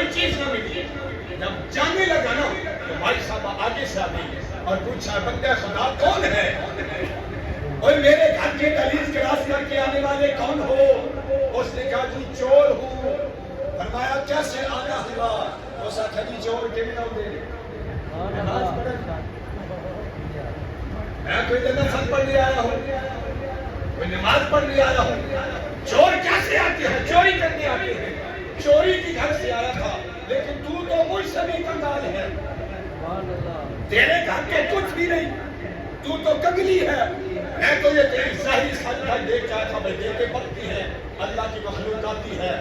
کوئی چیز نہ ملی. جب جانے لگا نا تو بھائی صاحب آگے سے آ گئی اور پوچھا بندہ خدا کون ہے؟ اور میرے گھر کے دہلیز کراس کر کے آنے والے کون ہو؟ اس نے کہا جی چور ہوں. فرمایا کیسے آنا ہوا؟ اس نے کہا جی چور کے میں نہ دے. میں کوئی نماز پڑھنے آیا ہوں، کوئی نماز پڑھنے آیا ہوں. چور کیسے آتے ہیں؟ چوری کرنے آتے ہیں. چوری کی گھر سے آیا تھا لیکن تو مجھ سے بھی کنگال ہے. تیرے گھر کے کچھ بھی نہیں، تو کنگلی ہے. میں تو یہ تیری ظاہری سچائی دیکھ کے آیا تھا. بھائی دیکھیں پڑتی ہے، اللہ کی مخلوق آتی ہے،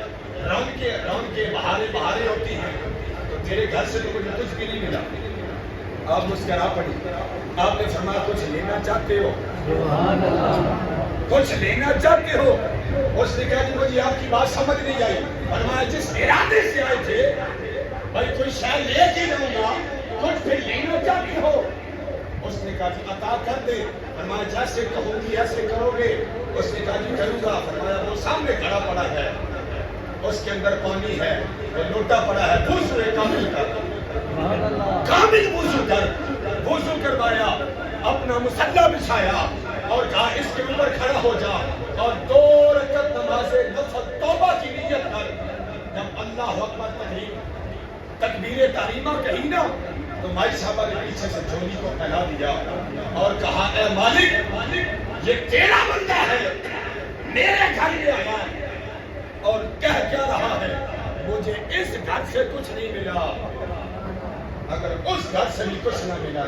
رون کے بہاریں ہوتی ہیں. تو تیرے گھر سے تو مجھے کچھ بھی نہیں ملا. آپ مسکرا پڑی. آپ نے فرمایا کچھ لینا چاہتے ہو؟ کچھ لینا چاہتے ہو؟ اس نے کہا مجھے آپ کی بات سمجھ نہیں آئی. فرمایا جس ارادے سے آئے تھے بھائی کوئی شاید لے کے جاؤں گا، کچھ پھر لینا چاہتے ہو؟ اس نے کہا جی عطا کر دے. فرمایا جیسے کہوں گی ایسے کرو گے؟ اس نے کہا جی کروں گا. فرمایا وہ سامنے کھڑا پڑا ہے، اس کے اندر پانی ہے، وہ لوٹا پڑا ہے. وضو کامل کر، کامل وضو کر. وضو کروایا، اپنا مصلی بچھایا اور کہا اس کے اوپر کھڑا ہو جا اور 2 رکعت نماز نفل توبہ کی نیت کر. جب اللہ اکبر تکبیر تحریمہ کہی نا تو مائی صاحبہ نے پیچھے سے جھولی کو پھیلا دیا اور کہا اے مالک یہ تیرا بندہ ہے، میرے گھر میں آیا اور کہہ کیا رہا ہے مجھے اس گھر سے کچھ نہیں ملا. اگر اس گھر سے بھی کچھ نہ ملا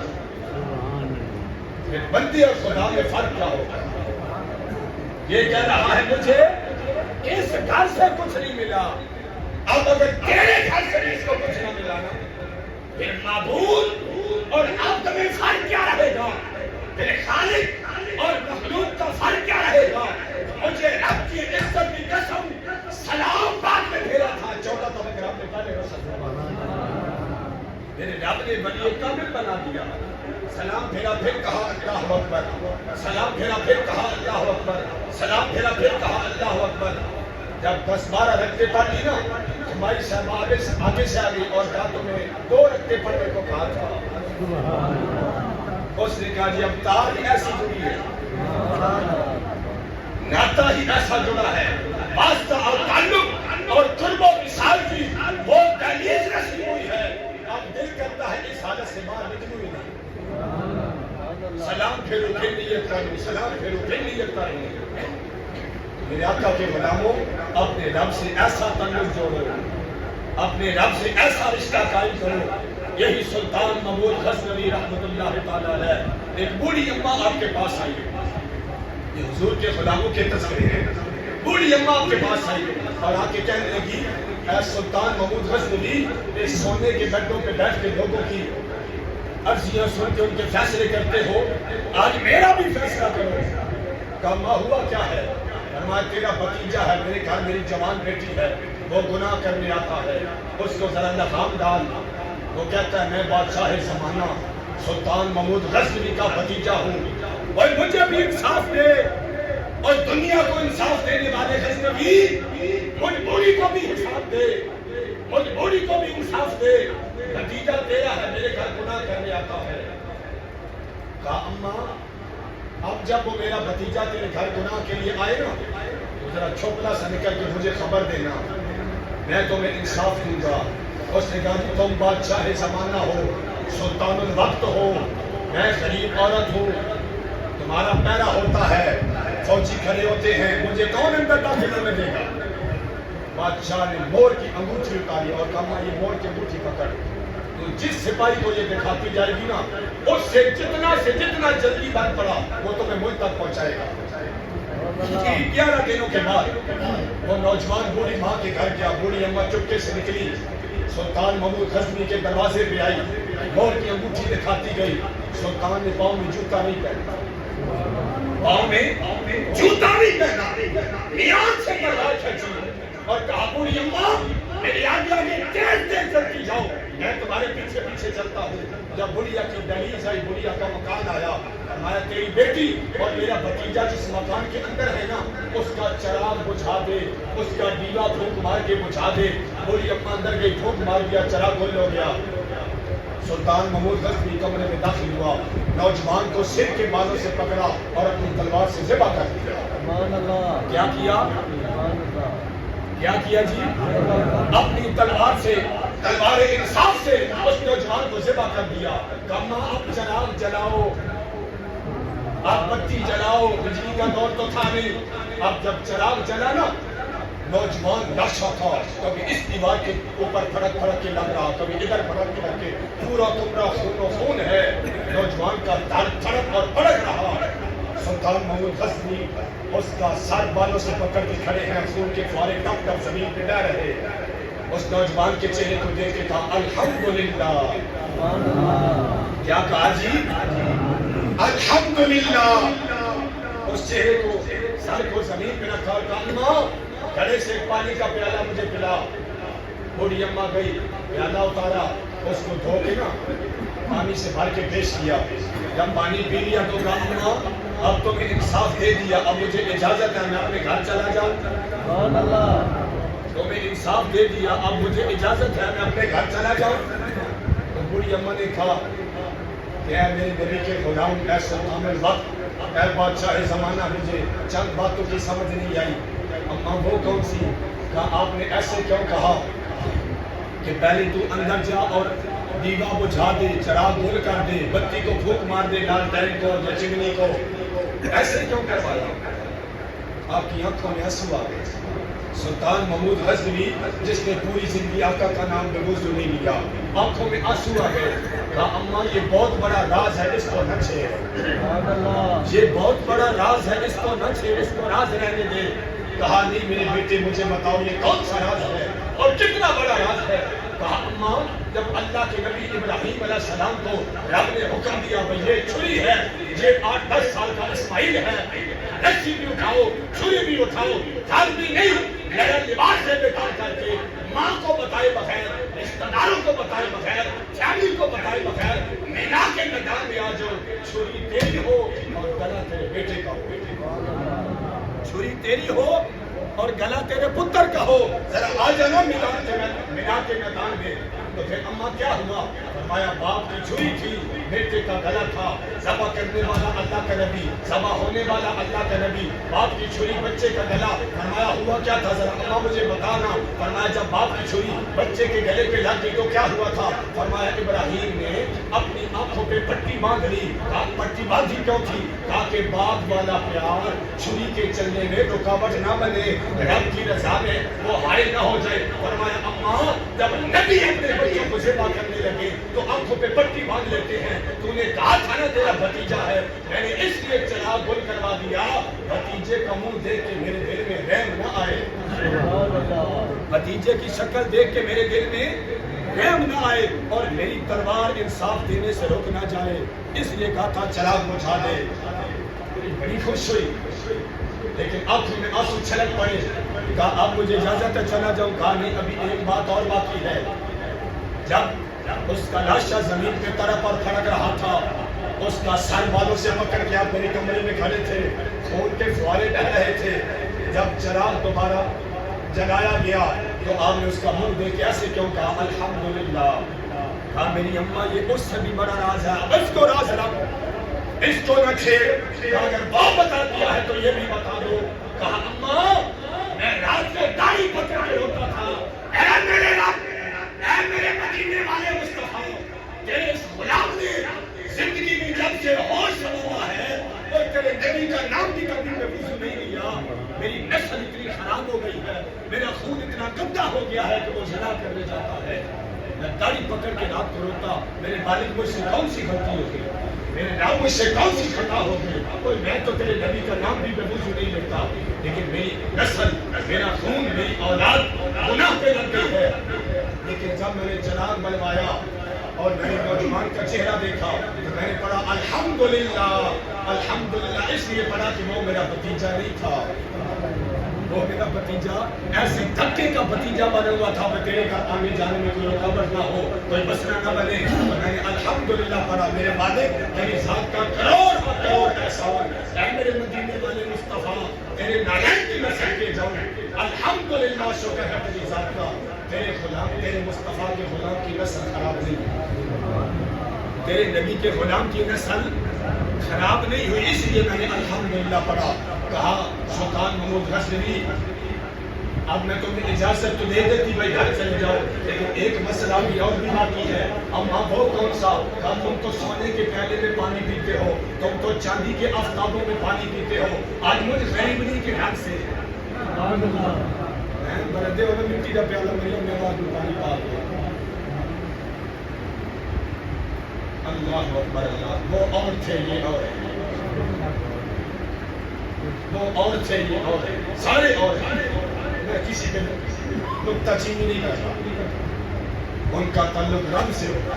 پھر بندے اور خدا میں فرق کیا ہوگا؟ یہ کہہ رہا ہے مجھے اس گھر سے کچھ نہیں ملا. اب اگر تیرے گھر سے اس کو کچھ نہ ملا نا پھر معبود اور عبد میں فرق کیا رہے گا؟ پھر خالق اور مخلوق کا فرق کیا رہے گا؟ مجھے رب کی عزت کی قسم سلام بعد میں پھیرا تھا 14 تو میں رب نے پہلے رسول میرے رب نے بنی کامل بنا دیا. سلام پھیرا پھر کہا اللہ اکبر، سلام پھیرا پھر کہا اللہ اکبر، سلام پھیرا پھر کہا اللہ اکبر. جب 10-12 رکعتیں پڑھ لی نا تو مائی صاحب آگے سے آ گئی اور کہا تمہیں 2 رکعتیں پڑھنے کو کہا تھا. اس نے کہا جی اب تار ہی ایسی جڑی ہے، ناتا ہی ایسا جڑا ہے، واسطہ اور تعلق اور قرب و وصال کی وہ دہلیز رسی ہوئی ہے. اب دل کرتا ہے اس حالت سے باہر نکلوں ہی نہیں. سلام پھر اٹھے نیت کروں، سلام پھر اٹھے نیت کروں. میرے آقا کے غلاموں اپنے رب سے ایسا تعلق جوڑو، اپنے رب سے ایسا رشتہ قائم کرو. یہی سلطان محمود غزنوی رحمۃ اللہ تعالی علیہ ایک بوڑھی اماں آپ کے پاس آئی. یہ حضور کے غلاموں کے تذکرے ہیں. بوڑھی اماں آپ کے پاس آئی اور آ کے کہنے لگی اے سلطان محمود غزنوی، اس سونے کے بیڈوں پہ بیٹھ کے لوگوں کی عرضیاں سن کے ان کے فیصلے کرتے ہو، آج میرا بھی فیصلہ کرو. کہا ماں ہوا کیا ہے؟ فرمایا تیرا بھتیجا ہے میرے گھر، میری جوان بیٹی ہے، وہ گناہ کرنے آتا ہے، اس کو ذرا لگام ڈال. وہ کہتا ہے میں بادشاہ زمانہ سلطان محمود غزنوی کا بھتیجا ہوں اور مجھے بھی انصاف دے. اور دنیا کو انصاف دینے والے غزنوی مجھ بوڑھی کو بھی انصاف دے، مجھ بوڑھی کو بھی انصاف دے. بھتیجا تیرا ہے میرے گھر گناہ کرنے آتا ہے. کہا اماں اب جب وہ میرا بھتیجا تیرے گھر گناہ کے لیے آئے نا تو ذرا چھوپلا سا نکل کے مجھے خبر دینا، میں تمہیں انصاف دوں گا. اس نے کہا تم بادشاہ زمانہ ہو، سلطان الوقت ہو، میں غریب عورت ہوں، تمہارا پہرا ہوتا ہے، فوجی کھڑے ہوتے ہیں، مجھے کون اندر داخل ہونے دے گا؟ بادشاہ نے مور کی انگوٹھی اتاری اور کہا یہ مور کی انگوٹھی پکڑ، تو جس سپاہی کو یہ دکھاتی جائے گی نا اس سے جتنا جلدی بن پڑا وہ تمہیں مجھ تک پہنچائے گا. 11 دنوں کے بعد وہ نوجوان بوڑھی ماں کے گھر گیا. بوڑھی اماں چپکے سے نکلی، سلطان محمود غزنوی کے دروازے پہ آئی، مور کی انگوٹھی دکھاتی گئی. سلطان نے پاؤں میں جوتا نہیں پہنا، پاؤں میں جوتا نہیں پہنا، میان سے پردہ کھینچی اور کہا بوڑھی اماں میری آگے آگے تیز چلتی جاؤ، میں تمہارے پیچھے پیچھے پیچھے چلتا ہوں. جب بڑھیا کی دہلیز آئی, بڑھیا کا مکان آیا, فرمایا تیری بیٹی اور میرا بھتیجا جس مکان کے اندر ہے نا, اس کا چراغ بجھا دے, اس کا دیوا پھونک مار کے بجھا دے. بولی اپنا اندر گئی, پھونک مار دیا, چراغ گل ہو گیا. سلطان محمود غزنوی کمرے میں داخل ہوا, نوجوان کو سر کے بالوں سے پکڑا اور اپنی تلوار سے ذبح کر دیا. کیا کیا؟ کیا کیا جی؟ اپنی تلوار سے, تلوار انصاف سے اس نوجوان کو ذبح کر دیا. کہا اب چراغ جلاؤ, اب بتی جلاؤ. بجلی کا دور تو تھا نہیں. اب جب چراغ جلا نا, نوجوان لاشا تھا, کبھی اس دیوار کے اوپر پھڑک پھڑک کے لگ رہا, کبھی ادھر پھڑک پھڑک کے, پورا کمرہ خون و خون ہے. نوجوان کا تھڑک اور پھڑک رہا. سلطان محمود غزنوی اس کا سر بالوں سے پکڑ کے کھڑے ہیں, خون کے فوارے ٹپ ٹپ زمین پہ بہ رہے. اس نوجوان کے چہرے کو دیکھ کے کہا الحمدللہ. کیا کہا جی؟ الحمدللہ. اس چہرے کو, سر کو زمین پہ رکھا اور کہا ماں گھڑے سے پانی کا پیالہ مجھے پلا. بوڑھی اماں گئی, پیالہ اتارا, اس کو دھو کے نا پانی سے بھر کے پیش کیا. جب پانی پی لیا تو کہا اماں اب تو میں انصاف دے دیا, اب مجھے اجازت ہے میں اپنے گھر چلا جاؤں. تو میں انصاف دے دیا, اب مجھے اجازت ہے میں اپنے گھر چلا جاؤں. تو بوڑھی اماں نے کہا کہ اے میرے نبی کے غلام, اے سلطان الوقت, اے بادشاہ زمانہ, مجھے چند باتوں کی سمجھ نہیں آئی. اماں وہ کون سی؟ کہا آپ نے ایسے کیوں کہا کہ پہلے تو اندر جا اور دیوا بجھا دے, چراغ گول کر دے, بتی کو پھونک مار دے, لالٹین کو یا چمنی کو, ایسے کیوں کروایا؟ آپ کی آنکھوں میں آنسو آ گئے. سلطان محمود غزنوی جس نے پوری زندگی آقا کا نام بے وضو نہیں لیا, آنکھوں میں آنسو آ گئے. کہا اماں یہ بہت بڑا راز ہے, اس کو نہ چھیڑ. یہ بہت بڑا راز ہے, اس کو نہ چھیڑ, اس کو راز رہنے دے. کہا نہیں میرے بیٹے مجھے بتاؤ یہ کون سا راز ہے اور کتنا بڑا راز ہے. کہا اماں جب اللہ کے نبی ابراہیم علیہ السلام کو رب نے حکم دیا بھئی یہ چھری ہے, یہ 8-10 سال کا اسماعیل ہے, رسی بھی اٹھاؤ, چھری بھی اٹھاؤ, تھال بھی نہیں, نیا لباس سے بیٹھا کر کے ماں کو بتائے بغیر, رشتہ داروں کو بتائے بغیر, فیملی کو بتائے بغیر مینا کے میدان میں آ جاؤ. چھری تیری ہو اور گلا تیرے بیٹے کا ہو. چھری تیری ہو اور گلا تیرے پتر کا ہو. ذرا آ جانا مینا کے میدان میں. تو پھر اماں کیا ہوا؟ فرمایا باپ کی چھری تھی, بیٹے کا گلا تھا. ذبح کرنے والا اللہ کا نبی, ذبح ہونے والا اللہ کا نبی, باپ کی چھری بچے کا گلا. فرمایا ہوا کیا تھا ذرا اماں مجھے بتانا. فرمایا جب باپ کی چھری بچے کے گلے پہ لگ گئی تو کیا ہوا تھا؟ فرمایا ابراہیم نے اپنی آنکھوں پہ پٹی باندھ لی. کہا پٹی باندھی کیوں تھی؟ کہا کہ باپ والا پیار چھری کے چلنے میں رکاوٹ نہ بنے, رب کی رضا میں وہ حائل نہ ہو جائے. فرمایا اماں جب نبی اپنے بچوں کو ذبح کرنے لگے تو آنکھوں پہ پٹی باندھ لیتے ہیں. تو نے کہا تھا نا تیرا بھتیجا ہے, میں نے اس لیے چراغ گل کروا دیا بھتیجے کا منہ دیکھ کے میرے دل میں رحم نہ آئے. بھتیجے کی شکل دیکھ کے میرے دل میں رحم نہ آئے اور میری تلوار انصاف دینے سے رک نہ جائے, اس لیے کہا تھا چراغ بجھا دے. بڑی خوش ہوئی لیکن آنکھوں میں آنسو چھلک پڑے. کہا اب مجھے اجازت ہے چلا جاؤں. کہا نہیں ابھی ایک بات اور باقی ہے. جب اس کا لاشا زمین پہ طرف اور کھڑک رہا تھا, اس کا سر بالوں سے پکڑ کے آپ میرے کمرے میں کھڑے تھے, خون کے فوارے بہ رہے تھے. جب چراغ دوبارہ جلایا گیا تو آپ نے اس کا منہ دیکھ کے ایسے کیوں کہا الحمدللہ. کہا میری اماں یہ اس سے بھی بڑا راز ہے, اس کو راز رکھ, اس کو نہ چھیڑ. اگر وہ بتا دیا ہے تو یہ بھی بتا دو. کہا اماں میں رات کو داڑھی پکڑ کے روتا تھا, اے میرے رب, اے میرے مدینے والے مصطفیٰ, تیرے اس غلام نے زندگی میں جب سے ہوش ہوا ہے اور تیرے نبی کا نام بھی کبھی میں وضو نہیں لیا, میری نسل اتنی خراب ہو گئی ہے, میرا خون اتنا گندا ہو گیا ہے کہ وہ زنا کرنے جاتا ہے. میں داڑھی پکڑ کے رات کو روتا, میرے والد مجھ سے کون سی غلطی ہو گئی, میرے نام مجھ سے کون سی خطا ہو گئی. کوئی میں تو تیرے نبی کا نام بھی میں وضو نہیں لیتا, لیکن میری نسل, میرا خون, میری اولاد گناہ پہ لگ گئی ہے. لیکن جب میں نے چراغ بلوایا اور میں نے نوجوان کا چہرہ دیکھا تو میں نے پڑھا الحمدللہ, الحمدللہ. اس لیے پڑھا کہ وہ میرا بھتیجا نہیں تھا, وہ میرا بھتیجا ایسے دھکے کا بھتیجا بنا ہوا تھا کہ تیرے گھر آنے جانے میں کوئی رکاوٹ نہ ہو، کوئی مسئلہ نہ بنے. میں نے الحمدللہ پڑھا میرے مالک تیری ذات کا کروڑ کروڑ احسان. اے میرے مدینے والے مصطفیٰ تیرے نالائق کی نسل کے جاؤں. الحمدللہ شکر ہے تیری ذات کا، تیرے غلام تیرے مصطفیٰ کے غلام کی نسل خراب نہیں ہوئی، تیرے نبی کے غلام کی نسل خراب نہیں ہوئی. اس لیے میں نے الحمدللہ پڑھا. کہا سلطان محمود غزنوی اب میں تمہیں اجازت تو دے دیتی بھائی گھر چلے جاؤ، لیکن ایک مسئلہ بھی اور بھی باقی ہے. اما وہ کون سا؟ کہا تم تو سونے کے پیالے میں پانی پیتے ہو، تم تو چاندی کے آفتابوں میں پانی پیتے ہو. آج مجھے غریبی کے ڈھنگ سے بردے ہوئے مٹی کا پیالہ مریم میں آواز میں پانی پا گیا. اللہ اکبر اللہ. وہ اور تھے یہ اور وہ اور تھے یہ اور سارے اور. میں کسی پہ نکتہ چینی نہیں کرتا، ان کا تعلق رب سے ہوتا.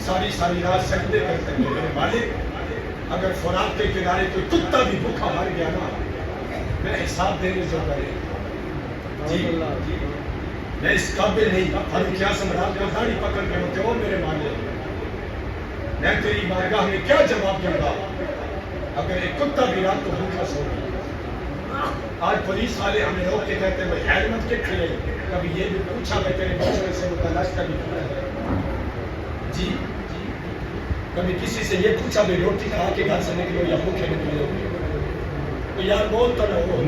ساری ساری رات سجدے کرتے ہیں میرے مالک. اگر فرات کے کنارے کوئی کتا بھی بھوکا مر گیا نا میں حساب دینے جو کرے. جی میں اس قابل نہیں. فاروق اعظم رات کو داڑھی پکڑ کے ہوتے ہو میرے مالک میں تیری بارگاہ میں کیا جواب دوں گا اگر ایک کتا بھی رات کو بھوکا سو گیا. آج پولیس والے ہمیں روک کے کہتے ہیں بھائی ہیلمٹ کے کھلے. کبھی یہ بھی پوچھا کہ تیرے بچوں سے وہ تلاش کبھی کیا ہے؟ جی کبھی کسی سے یہ پوچھا بھائی روٹی کھا کے گھر سے نکلو یا بھوکے نکلو؟ تو یار بول تو رہو.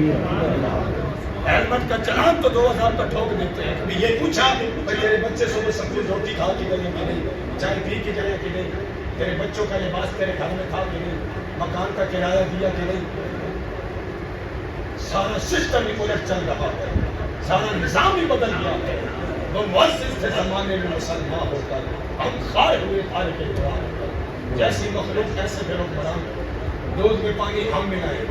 ہیلمٹ کا چلان تو 2000 کا ٹھوک دیتے ہیں. کبھی یہ پوچھا بھائی تیرے بچے صبح سب روٹی کھا کے گئے کہ نہیں، چائے پی کے گئے کہ نہیں، تیرے بچوں کا لباس تیرے گھر میں تھا کہ نہیں، مکان کا کرایہ دیا کہ نہیں؟ سارا سسٹم ہی الٹ چل رہا ہے، سارا نظام ہی بدل گیا ہے. وہ مؤسس تھے زمانے میں مسلمان ہو کر ہم خائے ہوئے خالق قرآن. جیسی مخلوق ایسے بے حکمران. دودھ میں پانی ہم ملائیں،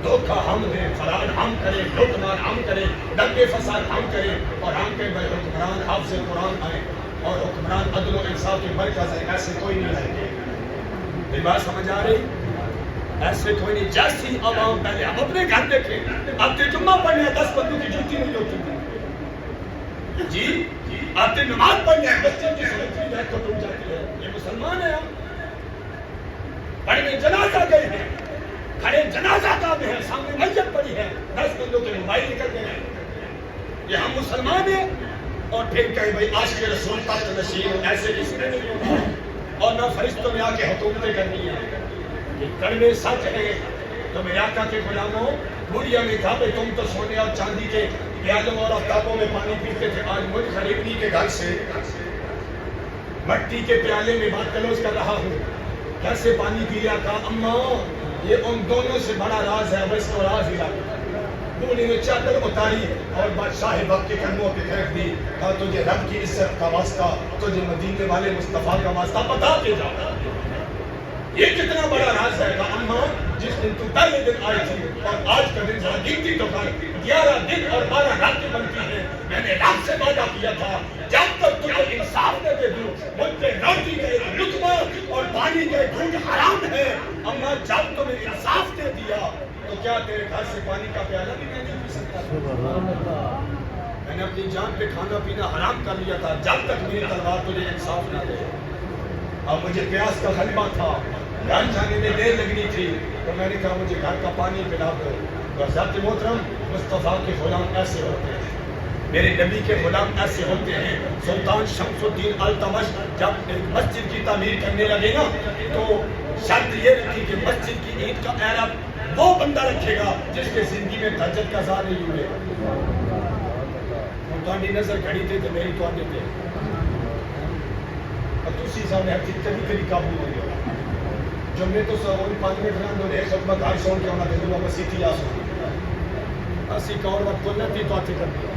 دھوکہ ہم دیں، فرار ہم کریں، لوٹمار ہم کریں، دنگے فساد ہم کریں، اور ہم کے بھائی حکمران حافظ قرآن آئے اور حکمران عدل و انصاف کے مرکز ہے. ایسے کوئی نہیں آئے گے. یہ بات سمجھ آ رہی؟ ایسے کوئی نہیں. جیسی عوام پہلے ہم اپنے گھر دیکھیں، آتے جمعہ پڑھنے 10 بندوں کی جوتی نہیں ہوتی جی، آتے نماز پڑھنے مسجد کی سڑک تو ٹوٹ جاتی ہے. یہ مسلمان ہیں ہم. پڑھنے جنازہ گئے ہیں، کھڑے جنازہ کا بھی ہے، سامنے مسجد پڑی ہے، 10 بندوں کے موبائل نکل گئے ہیں. یہ ہم مسلمان ہیں. اور پھر کہیں بھائی عاشق رسول تخت نشین ایسے کسی نے نہیں ہوتا اور نہ فرشتوں میں آ کے حکومتیں کرنی ہیں. کڑوے سچ ہے. تو میرے آقا کے غلاموں بڑھیا میں کہا بھائی تم تو سونے اور چاندی کے پیالوں اور آفتابوں میں پانی پیتے تھے. آج مجھ غریبی کے گھر سے مٹی کے پیالے میں بات کلوز کر رہا ہوں. کیسے پانی پیا؟ کہا اماں یہ ان دونوں سے بڑا راز ہے. بس تو راز ہی بولی نے چادر اتاری اور بادشاہ وقت کے قدموں پہ پھینک دی. کہا تجھے رب کی عزت کا واسطہ، تجھے مدینے والے مصطفیٰ کا واسطہ بتا کے جا یہ کتنا بڑا راز ہے. کہا اماں جس دن تو پہلے دن آئی تھی اور آج کا دن ذرا گنتی تو کر، 11 دن اور 12 راتیں بنتی ہیں. میں نے رب سے وعدہ کیا تھا جب تک تجھے انصاف نہ دے دوں مجھ پہ روٹی کا ایک لقمہ اور پانی کا ایک گھونٹ حرام ہے. اماں جب تمہیں انصاف دے دیا تو کیا تیرے گھر سے پانی کا پیالہ بھی میں نہیں پی سکتا؟ میں نے اپنی جان پہ کھانا پینا حرام کر لیا تھا جب تک میری تلوار تجھے انصاف نہ دے. اب مجھے پیاس کا غلبہ تھا، گھر جانے میں دیر لگنی تھی، تو میں نے کہا مجھے گھر کا پانی پلا دو. تو حضرت محترم مصطفیٰ کے غلام ایسے ہوتے ہیں، میرے نبی کے غلام ایسے ہوتے ہیں. سلطان شمس الدین التمش جب ایک مسجد کی تعمیر کرنے لگے نا تو شرط یہ رکھی کہ مسجد کی اینٹ کا اعراب وہ بندہ رکھے گا جس کے زندگی میں تہجد کا زار نہیں ہوئے. تھوڑی نظر گھڑی تھے تو میری تو آنے تھے اور دوسری سامنے ہر چیز کبھی کبھی قابل ہو گیا. جو میں تو سوال 5 منٹ رہا دو ایک خطبہ گھر سون کے ہونا دے دوں مسیح تھی آسو اسی کا اور وقت کلنا تھی تو آتے کر دیا.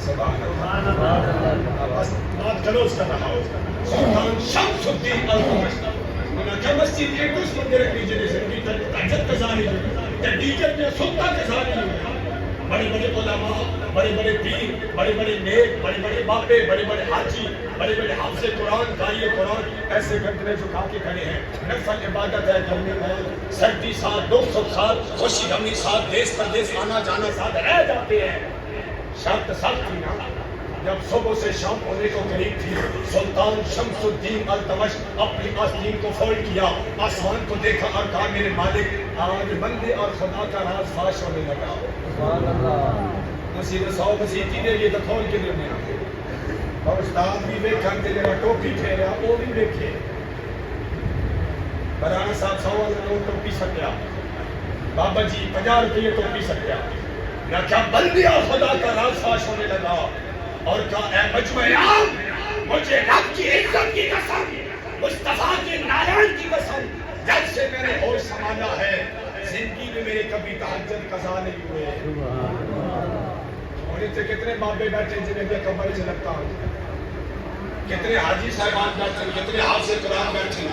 سبحان اللہ. بس بات کلوز کر رہا ہوں. سلطان شمس الدین التمش انہوں نے مسجد ایک دوسرے بندے رکھ لیجیے زندگی تہجد کا زار نہیں ہوئے، ٹیچر میں سلطہ کا زار نہیں ہوئے. بڑے بڑے علماء بڑے بڑے پیر، بڑے بڑے نیک، بڑے بڑے بابے، بڑے بڑے حاجی، بڑے بڑے حافظ قرآن، قاری قرآن ایسے گردنے جھکا کے کھڑے ہیں. نفل عبادت ہے گھومنے میں، سردی ساتھ، دکھ سکھ ساتھ، خوشی غمی ساتھ، دیس پردیس آنا جانا ساتھ رہ جاتے ہیں. شرط سخت تھی نا، جب صبح سے شام ہونے کو قریب تھی، سلطان شمس الدین التمش اپنی آستین کو فولڈ کیا، آسمان کو دیکھا اور کہا میرے مالک آج بندے اور خدا کا راز فاش ہونے لگا. سبحان اللہ. مسیح 100 مسیح نے یہ تو کھول کے دینے آئے اور استاد بھی ویکھن تے جڑا ٹوپی پھیریا وہ بھی ویکھے. برانا صاحب 100 والا ٹوپی سکیا، بابا جی 50 روپے ٹوپی سکیا. نہ کیا بندے اور خدا کا راز فاش ہونے لگا اور کہا اے مجمع عام، مجھے رب کی عزت کی قسم، مصطفیٰ کے نارائن کی قسم، جب سے میں نے ہوش سنبھالا ہے زندگی میں میرے کبھی تہجد قضا نہیں ہوئے. اور اتنے کتنے بابے بیٹھے جنہیں کہ قبر سے لگتا ہوں، کتنے حاجی صاحبان بیٹھے، کتنے حافظ قرآن بیٹھے.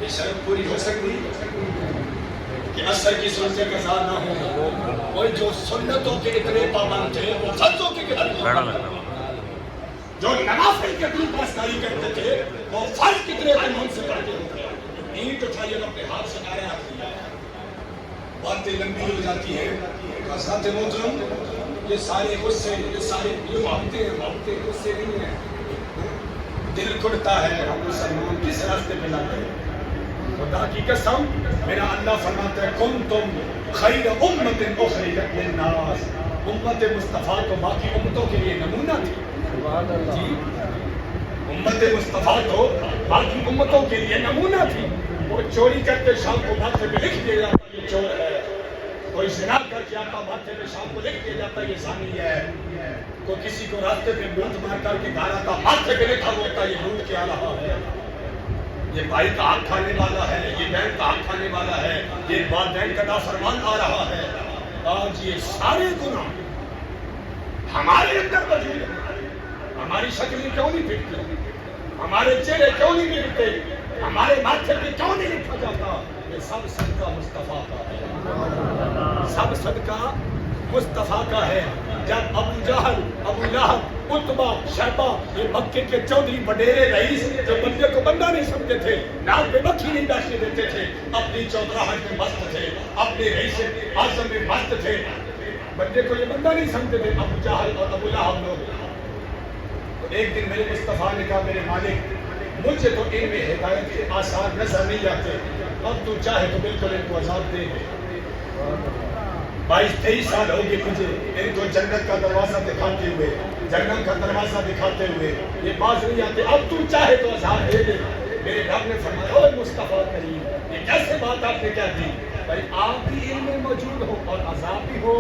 یہ شرط پوری ہو سکتی کہ اثر کی سنت قضا نہ ہو. اور جو سنتوں کے اتنے پابند تھے وہ فرضوں کے کتنے، جو نوافل کے دل پاسداری کرتے تھے وہ فرض کتنے ایمان سے پڑھتے ہوتے. اینٹ اٹھائیے اپنے ہاتھ سے نعرہ رکھیے. باتیں لمبی ہو جاتی ہیں. حضرات محترم، یہ سارے غصے، یہ سارے محبتیں غصے نہیں ہیں. دل کھڑتا ہے ہم مسلمان کس راستے پہ لاتے ہیں. خدا کی قسم میرا اللہ فرماتا ہے کنتم خیر امت اخرجت للناس. امت مصطفیٰ تو باقی امتوں کے لیے نمونہ تھی. جی امت مصطفیٰ تو باقی امتوں کے لیے نمونہ تھی. وہ چوری کرتے شام کو ماتھے پہ لکھ دیا جاتا یہ چور ہے. کوئی زنا کر کے آتا ماتھے پہ شام کو لکھ دیا جاتا یہ زانی ہے. کوئی کسی کو راستے پہ لوٹ مار کر کے گھر آتا ماتھے پہ لکھا ہوتا یہ لوٹ کے آ رہا ہے. یہ بھائی کا حق کھانے والا ہے، یہ بہن کا حق کھانے والا ہے، یہ والدین کا نافرمان آ رہا ہے. آج یہ سارے گناہ ہمارے اندر موجود ہیں. ہماری شکلیں کیوں نہیں پھٹتی، ہمارے چہرے کیوں نہیں ملتے، ہمارے ماتھے پہ کیوں نہیں لکھا جاتا. یہ سب صدقہ مصطفیٰ کا ہے، سب صدقہ مصطفیٰ کا ہے. جب ابو جہل، ابو لہب، عتبہ، شیبہ یہ مکے کے چودھری وڈیرے رئیس جو بندے کو بندہ نہیں سمجھتے تھے، ناک پہ مکھی نہیں بیٹھنے دیتے تھے، اپنی چودراہٹ میں مست تھے، اپنے رئیس اعظم میں مست تھے، بندے کو یہ بندہ نہیں سمجھتے تھے ابو جہل اور ابو لہب لوگ. تو ایک دن میرے مصطفیٰ نے کہا میرے مالک مجھے تو ان میں ہدایت کے آثار نظر نہیں آتے، اب تو چاہے تو بالکل ان کو عذاب دے دے. 22-23 سال ہو گئے مجھے ان کو جنت کا دروازہ دکھاتے ہوئے، جنت کا دروازہ دکھاتے ہوئے، یہ باز نہیں آتے، اب تو چاہے تو عذاب دے دے. میرے رب نے فرمایا اوہ مصطفیٰ کریم یہ کیسے بات آپ نے کہہ دی. بھائی آپ بھی علم میں موجود ہو اور عذاب بھی ہو.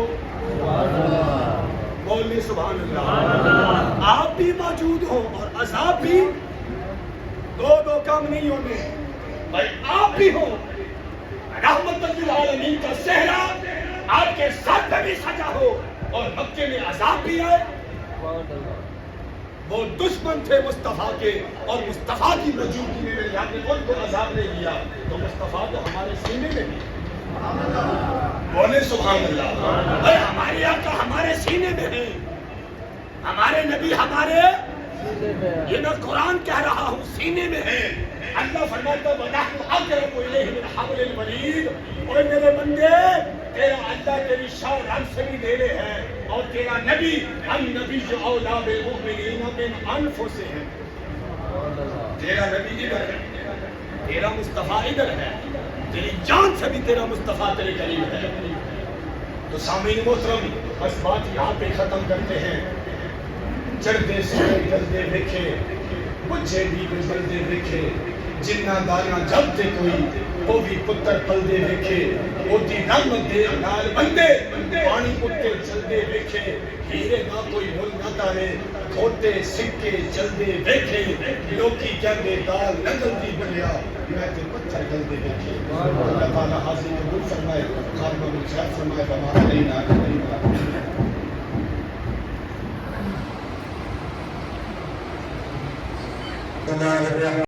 بولیے سبحان اللہ. آپ بھی موجود ہو اور عذاب بھی، دو کام نہیں ہونے. بھائی آپ بھی ہو، رحمت للعالمین کا صحرا آپ کے ساتھ بھی سجا ہو اور مکے میں عذاب بھی آئے. وہ دشمن تھے مصطفیٰ کے اور مصطفیٰ کی موجودگی میں میرے آپ نے ان کو عذاب نہیں دیا. تو مصطفیٰ تو ہمارے سینے میں بھی. بولے سبحان اللہ. اے ہمارے آقا ہمارے سینے میں ہے، ہمارے نبی ہمارے، یہ میں قرآن کہہ رہا ہوں، سینے میں ہے. اللہ فرماتا وَنَحْنُ أَقْرَبُ إِلَيْهِ مِنْ حَبْلِ الْوَرِيدِ. اور میرے بندے تیرا اللہ تیری شان رنگ سے بھی دے رہے ہیں اور تیرا نبی النبی اولیٰ بالمؤمنین من انفسہم. تیرا نبی ادھر ہے، تیرا مصطفیٰ ادھر ہے، تیری جان سے بھی تیرا مصطفیٰ تیرے قریب ہے. تو سامعین محترم بس بات یہاں پہ ختم کرتے ہیں. چڑھتے سے چلتے دیکھے مجھے بھی گزرتے دیکھے، جنہ دانا جب تے کوئی وہ بھی پتر پلدے دیکھے. ہوتی رحمت دے نال بندے پانی اٹھتے چلتے دیکھے. ہیرے نہ کوئی مل نہ تارے کھوتے سکے چلتے دیکھے. لوکی کہندے دال نگلتی بنیا میں تے پتھر گلدے دیکھے. اللہ تعالیٰ حاضر قبول فرمائے، خاتمہ بالخیر فرمائے. بما علینا